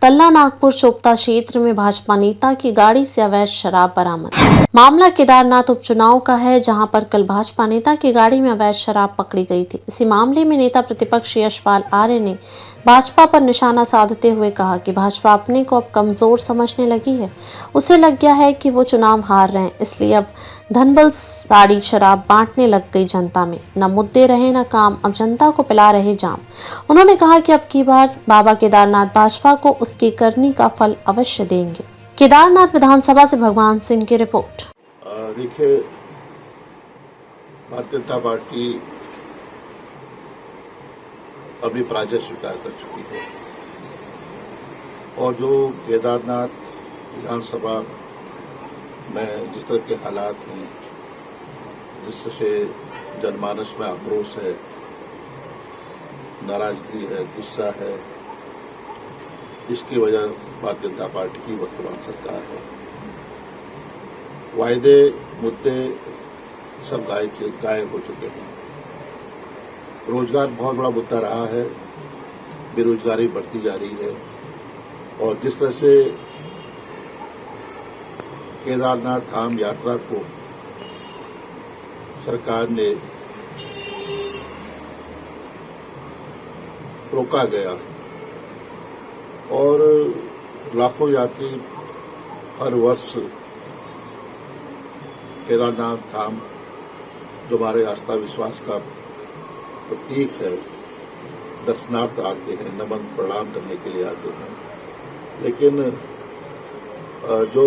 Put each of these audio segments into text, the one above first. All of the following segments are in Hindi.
कल्ला नागपुर चोपता क्षेत्र में भाजपा नेता की गाड़ी से अवैध शराब बरामद। मामला केदारनाथ उपचुनाव का है, जहां पर कल भाजपा नेता की गाड़ी में अवैध शराब पकड़ी गई थी। इसी मामले में नेता प्रतिपक्ष यशपाल आर्य ने भाजपा पर निशाना साधते हुए कहा कि भाजपा अपने को अब कमजोर समझने लगी है। उसे लग गया है कि वो चुनाव हार रहे हैं, इसलिए अब धनबल साड़ी शराब बांटने लग गई जनता में। न मुद्दे रहे न काम, अब जनता को पिला रहे जाम। उन्होंने कहा कि अब की बार बाबा केदारनाथ भाजपा को उसकी करनी का फल अवश्य देंगे। केदारनाथ विधानसभा से भगवान सिंह की रिपोर्ट। देखिए, भारतीय जनता पार्टी अभी पराजय स्वीकार कर चुकी है और जो केदारनाथ विधानसभा में जिस तरह के हालात हैं, जिससे जनमानस में आक्रोश है, नाराजगी है, गुस्सा है, इसकी वजह भारतीय जनता पार्टी की वर्तमान सरकार है। वायदे मुद्दे सब गायब हो चुके हैं। रोजगार बहुत बड़ा मुद्दा रहा है, बेरोजगारी बढ़ती जा रही है और जिस तरह से केदारनाथ धाम यात्रा को सरकार ने रोका गया और लाखों यात्री हर वर्ष केदारनाथ धाम जो हमारे आस्था विश्वास का प्रतीक है, दर्शनार्थ आते हैं, नमन प्रणाम करने के लिए आते हैं। लेकिन जो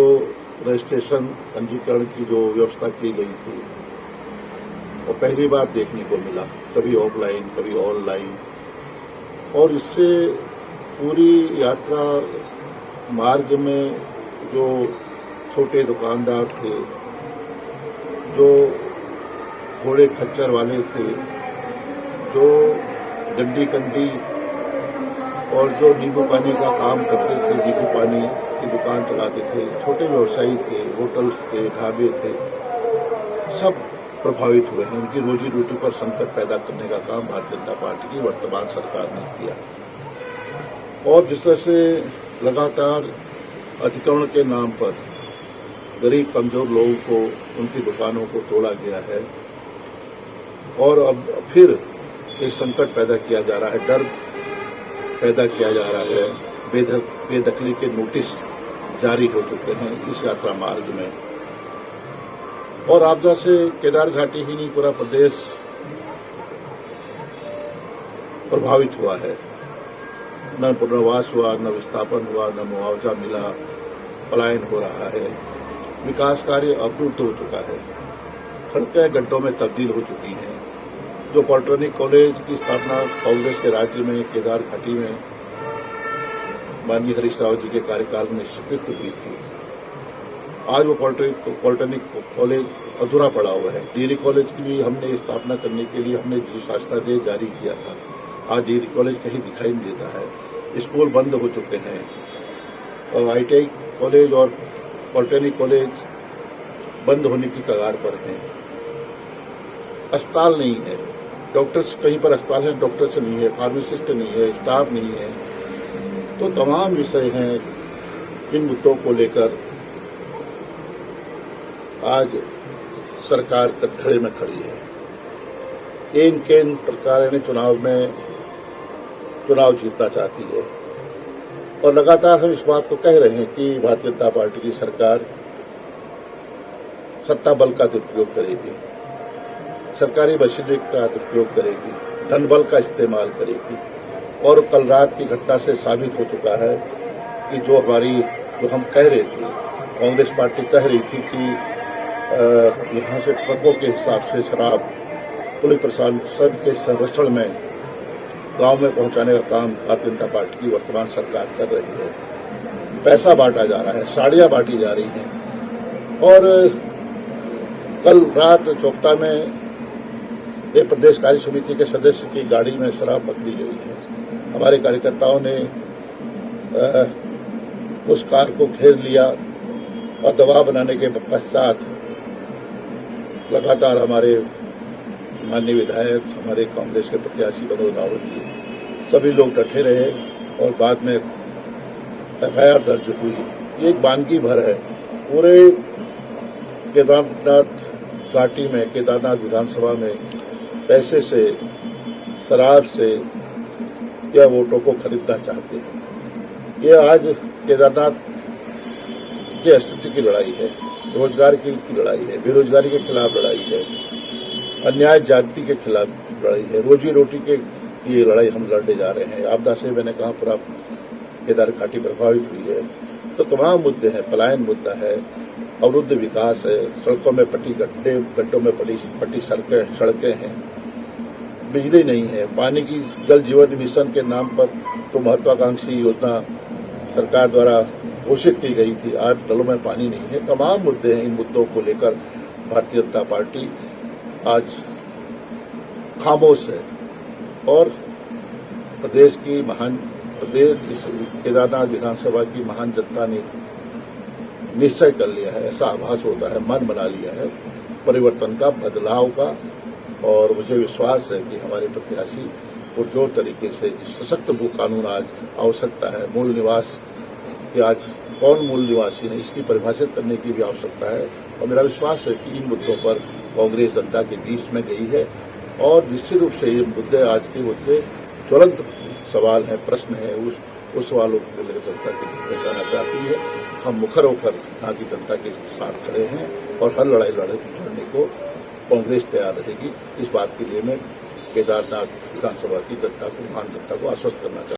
रजिस्ट्रेशन पंजीकरण की जो व्यवस्था की गई थी वो पहली बार देखने को मिला, कभी ऑफलाइन कभी ऑनलाइन, और इससे पूरी यात्रा मार्ग में जो छोटे दुकानदार थे, जो घोड़े खच्चर वाले थे, जो गड्डी कंडी और जो नींबू पानी का काम करते थे, नींबू पानी की दुकान चलाते थे, छोटे व्यवसायी थे, होटल्स थे, ढाबे थे, सब प्रभावित हुए हैं। उनकी रोजी रोटी पर संकट पैदा करने का काम भारतीय जनता पार्टी की वर्तमान सरकार ने किया और जिस तरह से लगातार अतिक्रमण के नाम पर गरीब कमजोर लोगों को, उनकी दुकानों को तोड़ा गया है और अब फिर एक संकट पैदा किया जा रहा है, डर पैदा किया जा रहा है। बेदखली के नोटिस जारी हो चुके हैं इस यात्रा मार्ग में और आपदा से केदार घाटी ही नहीं, पूरा प्रदेश प्रभावित हुआ है। न पुनर्वास हुआ, न विस्थापन हुआ, न मुआवजा मिला, पलायन हो रहा है, विकास कार्य अवरुद्ध हो चुका है, सड़कें गड्ढों में तब्दील हो चुकी हैं। जो पॉलिटेक्निक कॉलेज की स्थापना कांग्रेस के राज्य में केदार घाटी में माननीय हरीश राव जी के कार्यकाल में स्वीकृत हुई थी, आज वो पॉलिटेक्निक कॉलेज अधूरा पड़ा हुआ है। डिग्री कॉलेज की भी हमने स्थापना करने के लिए हमने जो शासनादेश जारी किया था, आज डिग्री कॉलेज कहीं दिखाई नहीं देता है। स्कूल बंद हो चुके हैं और ITI कॉलेज और पॉलिटेक्निक कॉलेज बंद होने की कगार पर हैं। अस्पताल नहीं है, डॉक्टर्स कहीं पर अस्पताल है, डॉक्टर्स नहीं है, फार्मासिस्ट नहीं है, स्टाफ नहीं है। तो तमाम विषय हैं इन मुद्दों को लेकर आज सरकार कटघरे में खड़ी है। इन केन प्रकार ने चुनाव जीतना चाहती है और लगातार हम इस बात को कह रहे हैं कि भारतीय जनता पार्टी की सरकार सत्ता बल का दुरुपयोग करेगी, सरकारी मशीनरी का दुरुपयोग करेगी, धन बल का इस्तेमाल करेगी और कल रात की घटना से साबित हो चुका है कि जो हम कह रहे थे, कांग्रेस पार्टी कह रही थी कि यहाँ से ट्रकों के हिसाब से शराब पुलिस प्रशासन के संरक्षण में गांव में पहुंचाने का काम भारतीय जनता पार्टी की वर्तमान सरकार कर रही है। पैसा बांटा जा रहा है, साड़ियां बांटी जा रही हैं और कल रात चोपता में एक प्रदेश कार्य समिति के सदस्य की गाड़ी में शराब पकड़ी गई है। हमारे कार्यकर्ताओं ने उस कार को घेर लिया और दबाव बनाने के पश्चात लगातार हमारे माननीय विधायक, हमारे कांग्रेस के प्रत्याशी मनोज रावत जी, सभी लोग डटे रहे और बाद में FIR दर्ज हुई। ये एक बानगी भर है। पूरे केदारनाथ घाटी में, केदारनाथ विधानसभा में पैसे से, शराब से या वोटों को खरीदना चाहते हैं। ये आज केदारनाथ के अस्तित्व की लड़ाई है, रोजगार की लड़ाई है, बेरोजगारी के खिलाफ लड़ाई है, अन्याय जाति के खिलाफ लड़ाई है, रोजी रोटी के ये लड़ाई हम लड़ने जा रहे हैं। आपदा से मैंने कहा पूरा केदार घाटी प्रभावित हुई है। तो तमाम मुद्दे हैं, पलायन मुद्दा है, अवरुद्ध विकास है, सड़कों में पट्टी गड्ढों में पट्टी सड़कें हैं, बिजली नहीं है, पानी की जल जीवन मिशन के नाम पर तो महत्वाकांक्षी योजना सरकार द्वारा घोषित की गई थी, आज नलों में पानी नहीं है। तमाम मुद्दे हैं। इन मुद्दों को लेकर भारतीय जनता पार्टी आज खामोश है और प्रदेश इस केदारनाथ विधानसभा की महान जनता ने निश्चय कर लिया है, ऐसा आभास होता है, मन बना लिया है परिवर्तन का, बदलाव का। और मुझे विश्वास है कि हमारे प्रत्याशी को जो तरीके से सशक्त भू कानून आज आवश्यकता है, मूल निवास कि आज कौन मूल निवासी है इसकी परिभाषित करने की भी आवश्यकता है। और मेरा विश्वास है कि इन मुद्दों पर कांग्रेस जनता के बीच में गई है और निश्चित रूप से ये मुद्दे, आज के मुद्दे ज्वलंत सवाल हैं, प्रश्न हैं, उस सवालों को लेकर जनता के बीच में जाना चाहती है। हम मुखर होकर यहाँ की जनता के साथ खड़े हैं और हर लड़ाई लड़ने को कांग्रेस तैयार रहेगी। इस बात के लिए मैं केदारनाथ विधानसभा की जनता को, महान जनता को आश्वस्त करना चाहता हूँ।